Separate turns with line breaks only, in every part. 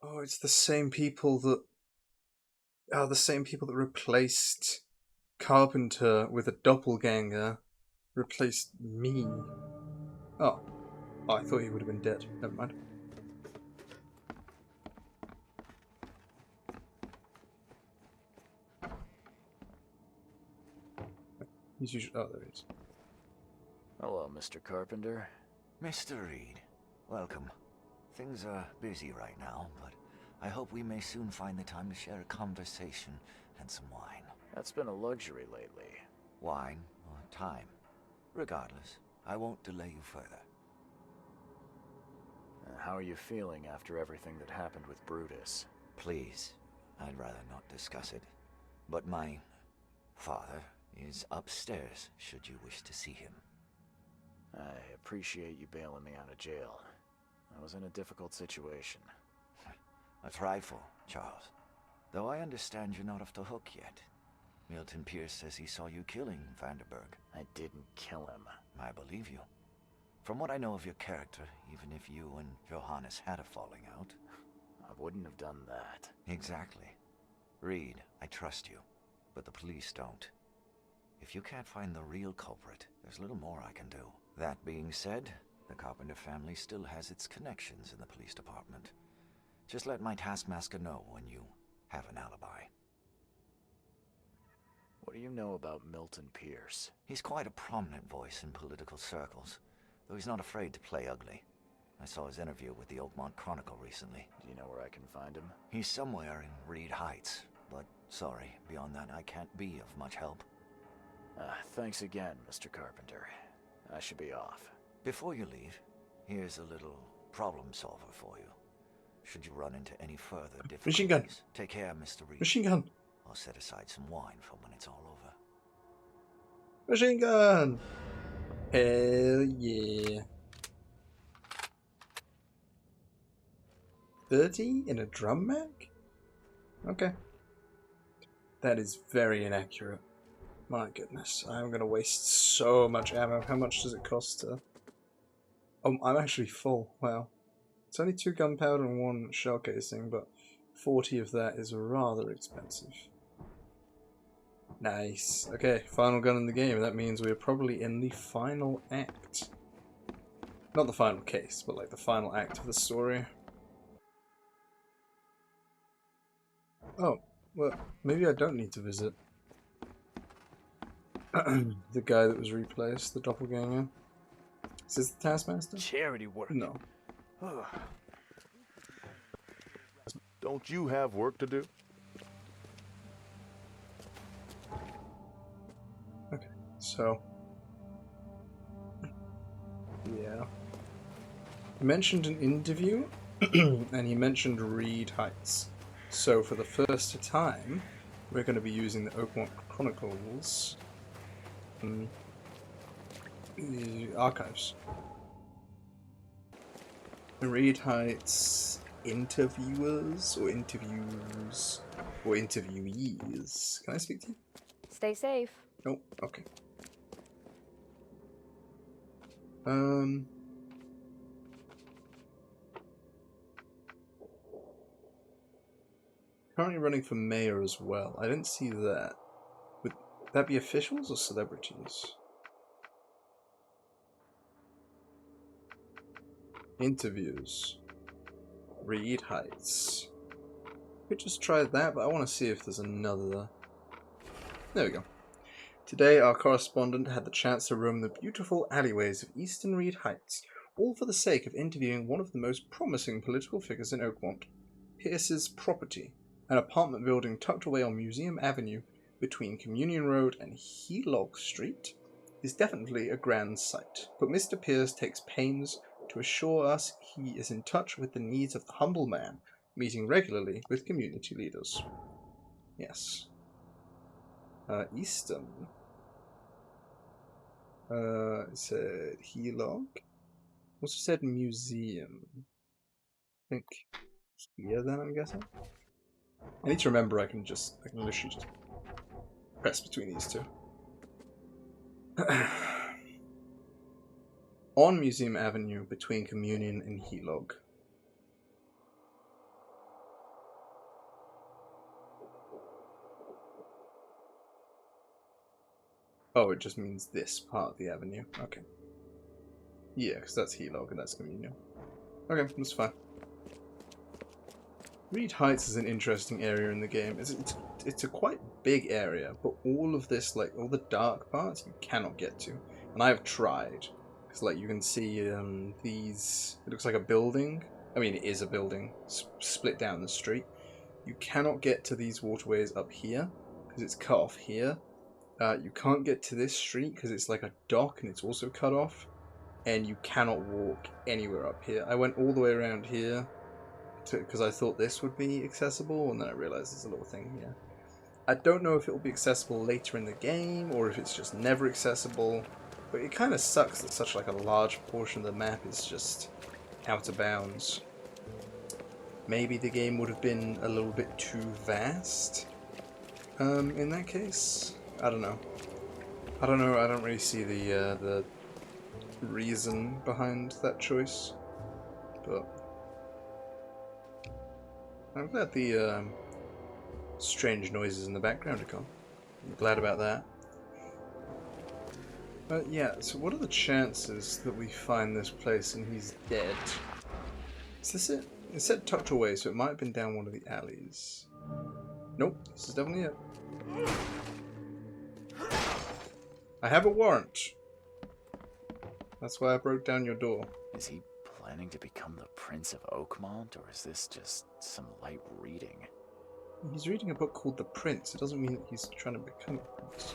Oh, it's the same people that are the same people that replaced Carpenter with a doppelganger. Replaced me. Oh, I thought he would have been dead. Never mind. He's usually. Oh, there he is.
Hello, Mr. Carpenter.
Mr. Reed, welcome. Things are busy right now, but I hope we may soon find the time to share a conversation and some wine.
That's been a luxury lately.
Wine or time. Regardless, I won't delay you further.
How are you feeling after everything that happened with Brutus?
Please, I'd rather not discuss it. But my father is upstairs, should you wish to see him.
I appreciate you bailing me out of jail. I was in a difficult situation.
A trifle, Charles. Though I understand you're not off the hook yet. Milton Pierce says he saw you killing Vanderberg.
I didn't kill him.
I believe you. From what I know of your character, even if you and Johannes had a falling out...
I wouldn't have done that.
Exactly. Reed, I trust you, but the police don't. If you can't find the real culprit, there's little more I can do. That being said, the Carpenter family still has its connections in the police department. Just let my taskmaster know when you have an alibi.
What do you know about Milton Pierce?
He's quite a prominent voice in political circles, though he's not afraid to play ugly. I saw his interview with the Oakmont Chronicle recently.
Do you know where I can find him?
He's somewhere in Reed Heights, but sorry, beyond that I can't be of much help.
Thanks again, Mr. Carpenter. I should be off.
Before you leave, here's a little problem solver for you. Should you run into any further difficulties,
Machine gun.
Take care, Mr. Reed.
Machine gun.
I'll set aside some wine for when it's all over.
Machine gun. Hell yeah. 30 in a drum mag? Okay. That is very inaccurate. My goodness, I'm gonna waste so much ammo. How much does it cost to... Oh, I'm actually full. Wow. It's only 2 gunpowder and 1 shell casing, but 40 of that is rather expensive. Nice. Okay, final gun in the game. That means we're probably in the final act. Not the final case, but like the final act of the story. Oh, well, maybe I don't need to visit the guy that was replaced, the doppelganger. Is this the Taskmaster?
Charity work.
No.
Don't you have work to do?
Okay, so... yeah. He mentioned an interview, and he mentioned Reed Heights. So for the first time, we're going to be using the Oakmont Chronicles the archives. Reed Heights interviewers or interviews or interviewees. Can I speak to you?
Stay safe.
Oh, okay. Currently running for mayor as well. I didn't see that. Would that be officials or celebrities? Interviews. Reed Heights. Could just try that, but I want to see if there's another. There we go. Today, our correspondent had the chance to roam the beautiful alleyways of Eastern Reed Heights, all for the sake of interviewing one of the most promising political figures in Oakmont, Pierce's property, an apartment building tucked away on Museum Avenue between Communion Road and Helog Street, is definitely a grand sight, but Mr. Pierce takes pains to assure us he is in touch with the needs of the humble man, meeting regularly with community leaders. Yes. Easton. It said Helog. Also said museum. I think here then, I'm guessing. I need to remember I can literally just press between these two. On Museum Avenue between Communion and Helog. Oh, it just means this part of the avenue. Okay. Yeah, because that's Helog and that's Communion. Okay, that's fine. Reed Heights is an interesting area in the game. It's a quite big area, but all of this, like, all the dark parts, you cannot get to. And I've tried. Because, like, you can see these... It looks like a building. I mean, it is a building split down the street. You cannot get to these waterways up here, because it's cut off here. You can't get to this street, because it's like a dock, and it's also cut off. And you cannot walk anywhere up here. I went all the way around here, because I thought this would be accessible, and then I realized there's a little thing here. I don't know if it will be accessible later in the game, or if it's just never accessible, but it kind of sucks that such like a large portion of the map is just out of bounds. Maybe the game would have been a little bit too vast in that case. I don't know. I don't know, I don't really see the reason behind that choice, but I'm glad the strange noises in the background are gone. I'm glad about that. But yeah, so what are the chances that we find this place and he's dead? Is this it? It said tucked away, so it might have been down one of the alleys. Nope, this is definitely it. I have a warrant. That's why I broke down your door.
Is he planning to become the Prince of Oakmont, or is this just some light reading?
He's reading a book called The Prince. It doesn't mean that he's trying to become a prince.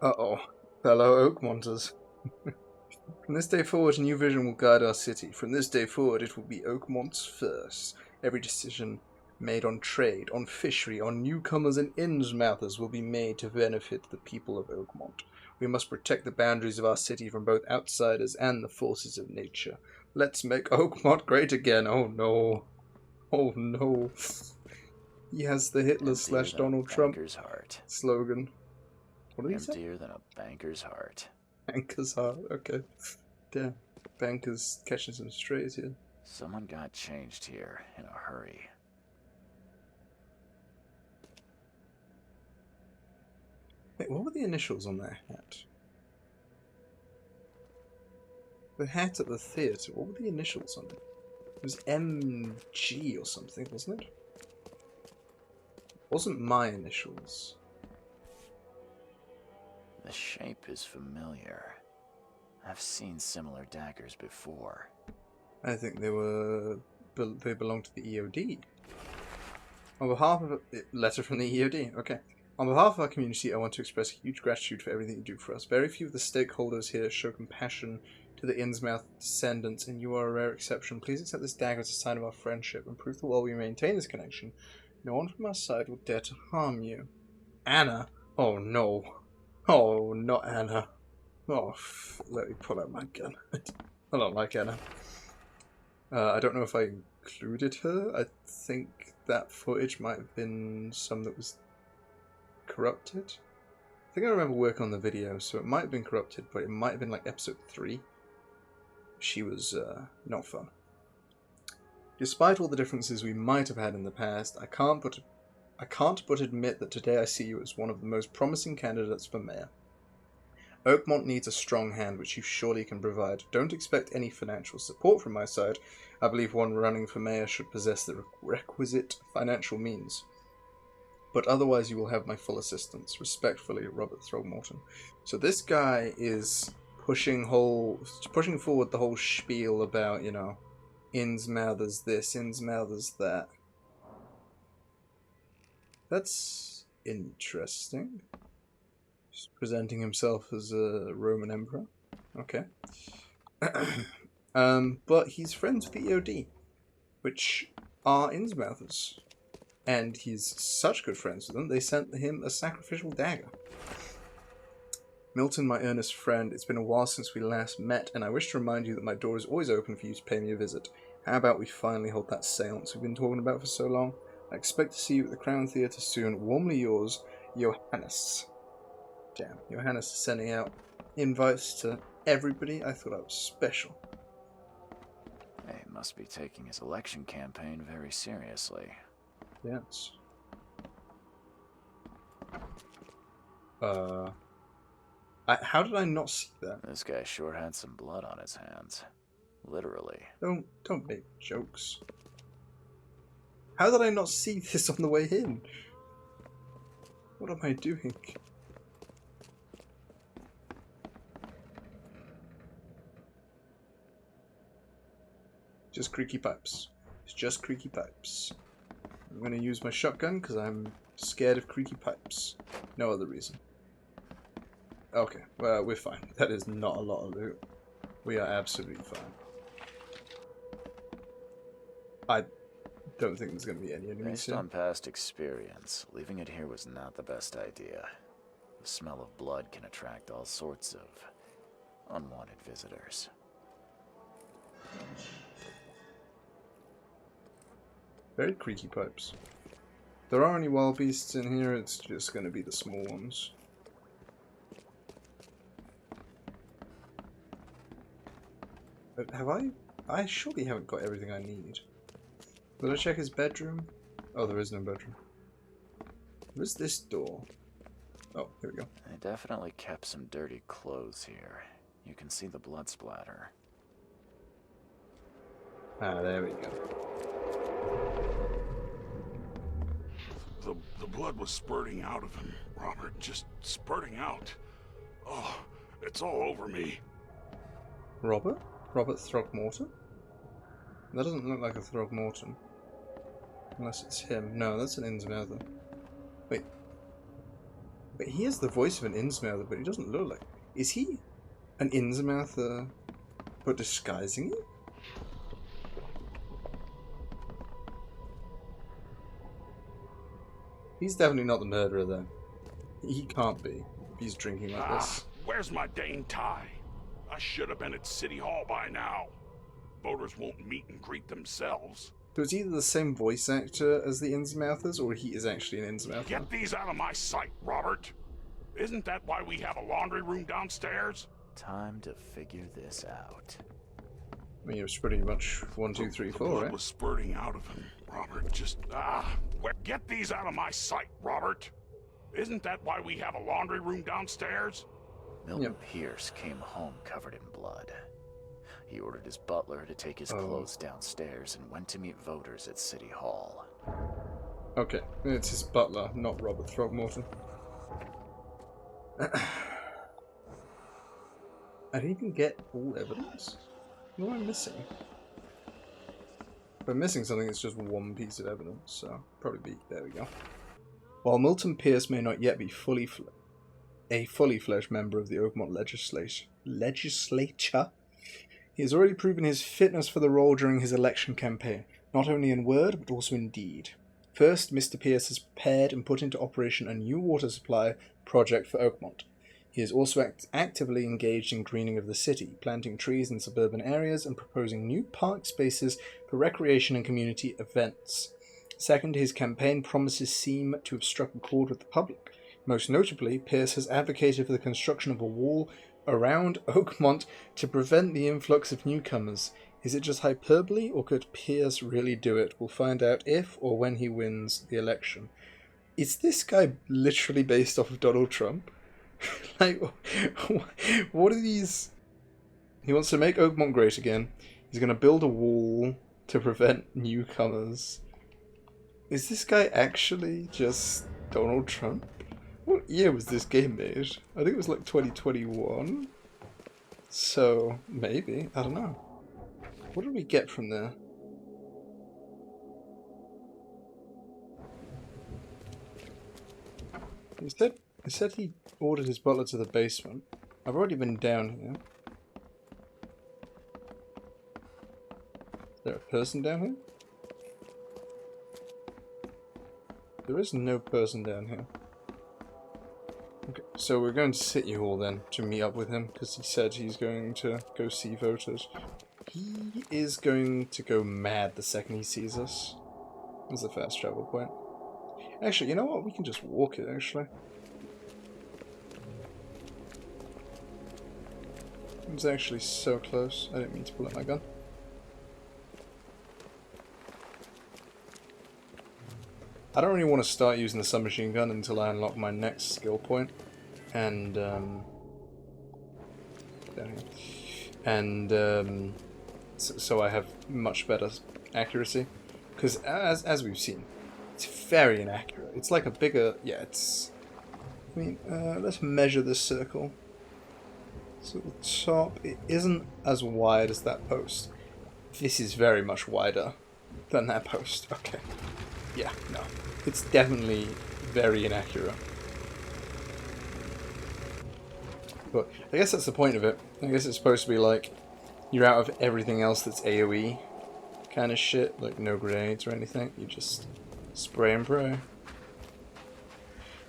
Uh-oh. Fellow Oakmonters. From this day forward, a new vision will guide our city. From this day forward, it will be Oakmont's first. Every decision made on trade, on fishery, on newcomers and Innsmouthers will be made to benefit the people of Oakmont. We must protect the boundaries of our city from both outsiders and the forces of nature. Let's make Oakmont great again. Oh no. Oh no. He has the Hitler/Donald Trump
heart.
slogan. What did he say?
Emptier than a banker's heart.
Banker's heart, okay. Damn. Banker's catching some strays here.
Someone got changed here in a hurry.
Wait, what were the initials on their hat? The hat at the theatre, what were the initials on it? It was MG or something, wasn't it? It wasn't my initials.
The shape is familiar. I've seen similar daggers before.
I think they belonged to the EOD. On behalf of letter from the EOD, okay. On behalf of our community, I want to express huge gratitude for everything you do for us. Very few of the stakeholders here show compassion to the Innsmouth descendants, and you are a rare exception. Please accept this dagger as a sign of our friendship, and proof that while we maintain this connection, no one from our side will dare to harm you. Anna? Oh no. Oh, not Anna. Oh, let me pull out my gun. I don't like Anna. I don't know if I included her. I think that footage might have been some that was corrupted. I think I remember working on the video, so it might have been corrupted, but it might have been like episode 3. She was not fun. Despite all the differences we might have had in the past, I can't but admit that today I see you as one of the most promising candidates for mayor. Oakmont needs a strong hand, which you surely can provide. Don't expect any financial support from my side. I believe one running for mayor should possess the requisite financial means. But otherwise you will have my full assistance. Respectfully, Robert Throgmorton. So this guy is pushing forward the whole spiel about, you know, Innsmouthers this, Innsmouthers that. That's interesting. Just presenting himself as a Roman emperor. Okay. But he's friends with the EOD, which are Innsmouthers. And he's such good friends with them, they sent him a sacrificial dagger. Milton, my earnest friend, it's been a while since we last met, and I wish to remind you that my door is always open for you to pay me a visit. How about we finally hold that seance we've been talking about for so long? I expect to see you at the Crown Theatre soon. Warmly yours, Johannes. Damn, Johannes is sending out invites to everybody. I thought I was special.
He must be taking his election campaign very seriously.
Yes. How did I not see that?
This guy sure had some blood on his hands. Literally.
Don't make jokes. How did I not see this on the way in? What am I doing? Just creaky pipes. It's just creaky pipes. I'm gonna use my shotgun because I'm scared of creaky pipes. No other reason. Okay, well, we're fine. That is not a lot of loot. We are absolutely fine. I don't think there's going to be any enemies
Based
here.
on past experience, leaving it here was not the best idea. The smell of blood can attract all sorts of unwanted visitors.
Very creaky pipes. If there are any wild beasts in here, it's just going to be the small ones. But have I? I surely haven't got everything I need. Will I check his bedroom? Oh, there is no bedroom. Where's this door? Oh, here we go.
They definitely kept some dirty clothes here. You can see the blood splatter.
Ah, there we go.
The blood was spurting out of him, Robert. Just spurting out. Oh, it's all over me.
Robert? Robert Throgmorton? That doesn't look like a Throgmorton. Unless it's him. No, that's an Innsmouther. Wait. Wait, he has the voice of an Innsmouther, but he doesn't look like... Is he an Innsmouther, but disguising it? He's definitely not the murderer, then. He can't be. If he's drinking like this.
Where's my dang tie? I should have been at City Hall by now. Voters won't meet and greet themselves.
So it's either the same voice actor as the Innsmouthers, or he is actually an Innsmouther.
Get these out of my sight, Robert. Isn't that why we have a laundry room downstairs?
Time to figure this out.
I mean, it was pretty much 1, 2, 3, 4,
Blood
right?
was spurting out of him, Robert. Just, get these out of my sight, Robert. Isn't that why we have a laundry room downstairs?
Milton Pierce came home covered in blood. He ordered his butler to take his clothes downstairs and went to meet voters at City Hall.
Okay, it's his butler, not Robert Throgmorton. I didn't even get all evidence? What am I missing? If I'm missing something, it's just one piece of evidence, so probably be... There we go. While Milton Pierce may not yet be a fully fledged member of the Oakmont legislature, he has already proven his fitness for the role during his election campaign, not only in word, but also in deed. First, Mr. Pierce has prepared and put into operation a new water supply project for Oakmont. He is also actively engaged in greening of the city, planting trees in suburban areas and proposing new park spaces for recreation and community events. Second, his campaign promises seem to have struck a chord with the public. Most notably, Pierce has advocated for the construction of a wall around Oakmont to prevent the influx of newcomers. Is it just hyperbole, or could Pierce really do it? We'll find out if or when he wins the election. Is this guy literally based off of Donald Trump? Like, what are these... He wants to make Oakmont great again. He's going to build a wall to prevent newcomers. Is this guy actually just Donald Trump? What year was this game made? I think it was like 2021. So, maybe. I don't know. What did we get from there? He said he ordered his butler to the basement. I've already been down here. Is there a person down here? There is no person down here. Okay, so we're going to City Hall then to meet up with him because he said he's going to go see voters. He is going to go mad the second he sees us. There's a fast travel point. Actually, you know what? We can just walk it, actually. It was actually so close. I didn't mean to pull out my gun. I don't really want to start using the submachine gun until I unlock my next skill point. and down here. And so I have much better accuracy, because as we've seen, it's very inaccurate. It's like a bigger, yeah. It's. I mean, let's measure this circle. So the top, it isn't as wide as that post. This is very much wider than that post. Okay. Yeah, no. It's definitely very inaccurate. But I guess that's the point of it. I guess it's supposed to be like, you're out of everything else that's AoE kind of shit, like no grenades or anything. You just spray and pray.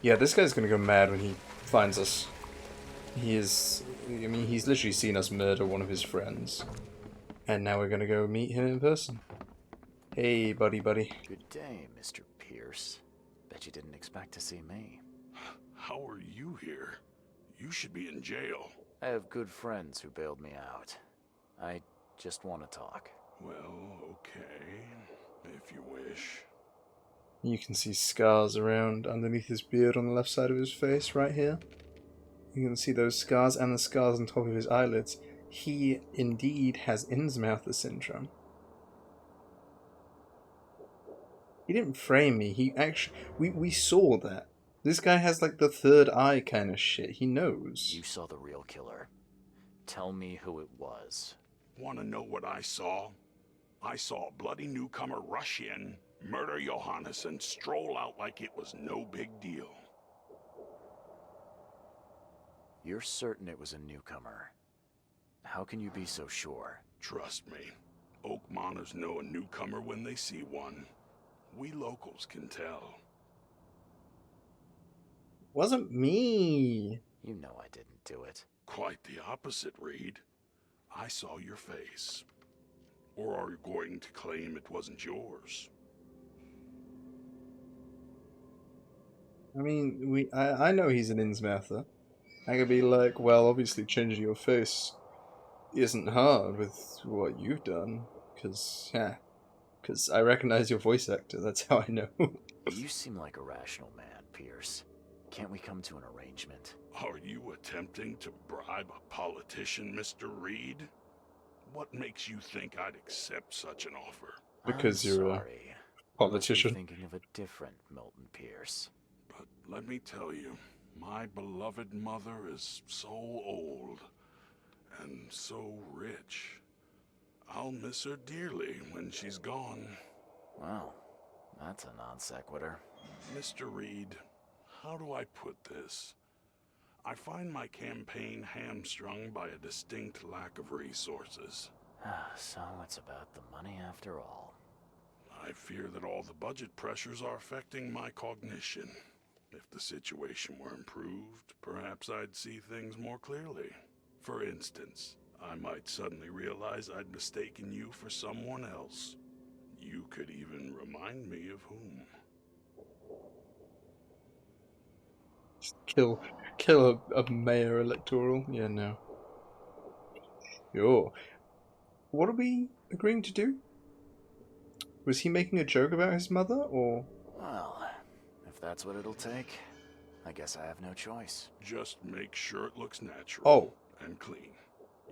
Yeah, this guy's gonna go mad when he finds us. He is... I mean, he's literally seen us murder one of his friends. And now we're gonna go meet him in person. Hey, buddy.
Good day, Mr. Pierce. Bet you didn't expect to see me.
How are you here? You should be in jail.
I have good friends who bailed me out. I just want to talk.
Well, okay, if you wish.
You can see scars around underneath his beard on the left side of his face, right here. You can see those scars and the scars on top of his eyelids. He indeed has Innsmouth syndrome. He didn't frame me. He actually... We saw that. This guy has like the third eye kind of shit. He knows.
You saw the real killer. Tell me who it was.
Want to know what I saw? I saw a bloody newcomer rush in, murder Johannes, and stroll out like it was no big deal.
You're certain it was a newcomer. How can you be so sure?
Trust me, Oakmoners know a newcomer when they see one. We locals can tell.
Wasn't me.
You know I didn't do it.
Quite the opposite, Reed. I saw your face. Or are you going to claim it wasn't yours?
I mean, I know he's an Innsmouther. I could be like, well, obviously changing your face isn't hard with what you've done, because I recognize your voice actor, that's how I know.
You seem like a rational man, Pierce. Can't we come to an arrangement?
Are you attempting to bribe a politician, Mr. Reed? What makes you think I'd accept such an offer?
Because
I'm
you're
sorry.
a politician.
I must be thinking of a different Milton Pierce.
But let me tell you, my beloved mother is so old and so rich. I'll miss her dearly when she's gone.
Wow, that's a non sequitur.
Mr. Reed, how do I put this? I find my campaign hamstrung by a distinct lack of resources.
So it's about the money after all.
I fear that all the budget pressures are affecting my cognition. If the situation were improved, perhaps I'd see things more clearly. For instance, I might suddenly realize I'd mistaken you for someone else. You could even remind me of whom.
Kill a mayor electoral? Yeah, no. Yo. What are we agreeing to do? Was he making a joke about his mother, or...?
Well, if that's what it'll take, I guess I have no choice.
Just make sure it looks natural.
Oh.
And clean.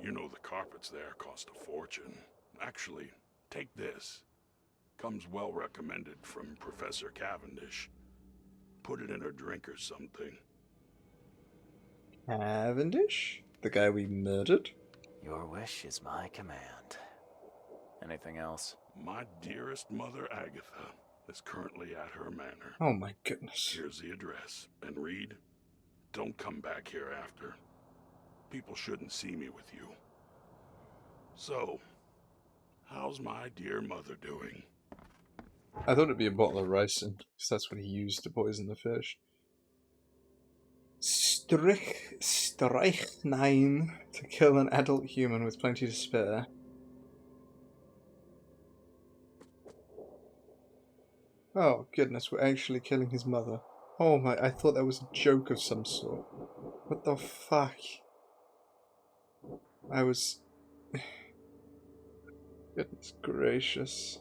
You know the carpets there cost a fortune. Actually, take this. Comes well recommended from Professor Cavendish. Put it in her drink or something.
Cavendish? The guy we murdered?
Your wish is my command. Anything else?
My dearest mother, Agatha, is currently at her manor.
Oh my goodness.
Here's the address. And Reed, don't come back here after. People shouldn't see me with you. So, how's my dear mother doing?
I thought it'd be a bottle of ricin, because that's what he used to poison the fish. Strychnine to kill an adult human with plenty to spare. Oh goodness, we're actually killing his mother. Oh my, I thought that was a joke of some sort. What the fuck? I was... Goodness gracious.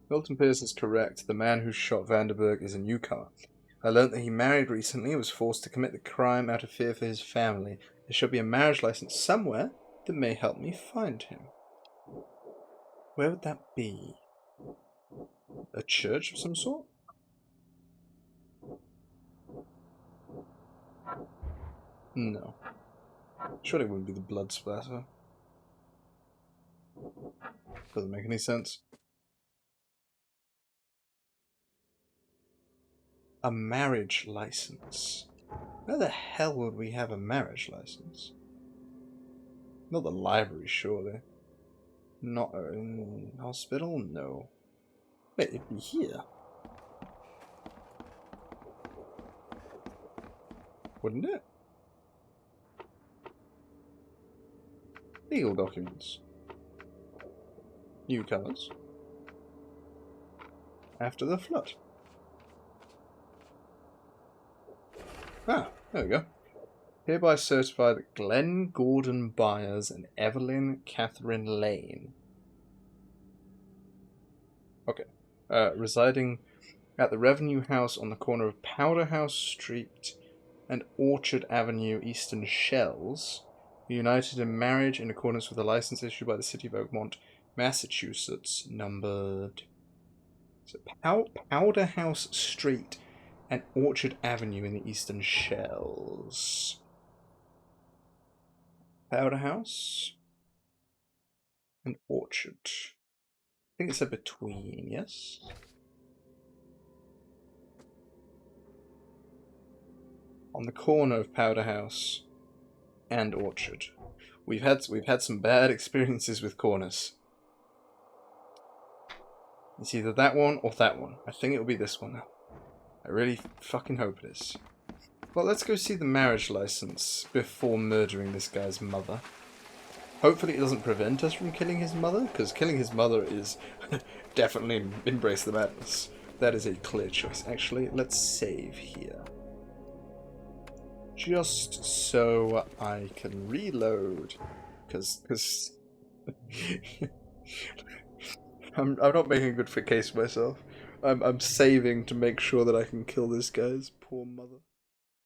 Milton Pierce is correct. The man who shot Vanderberg is a newcomer. I learned that he married recently and was forced to commit the crime out of fear for his family. There should be a marriage license somewhere that may help me find him. Where would that be? A church of some sort? No. Surely it wouldn't be the blood splatter. Doesn't make any sense. A marriage license. Where the hell would we have a marriage license? Not the library, surely. Not in hospital? No. Wait, it'd be here. Wouldn't it? Legal documents. Newcomers. After the flood. Ah, there we go. Hereby certify that Glenn Gordon Byers and Evelyn Catherine Lane. Okay. Residing at the Revenue House on the corner of Powder House Street and Orchard Avenue, Eastern Shells, united in marriage in accordance with a license issued by the City of Oakmont, Massachusetts, numbered... So Powder House Street and Orchard Avenue in the Eastern Shells. Powder House and Orchard. I think it's a between, yes? On the corner of Powder House and Orchard. We've had some bad experiences with corners. It's either that one or that one. I think it'll be this one now. I really fucking hope it is. Well, let's go see the marriage license before murdering this guy's mother. Hopefully it doesn't prevent us from killing his mother, because killing his mother is definitely embrace the madness. That is a clear choice. Actually, let's save here. Just so I can reload. Because... I'm not making a good case for myself. I'm saving to make sure that I can kill this guy's poor mother.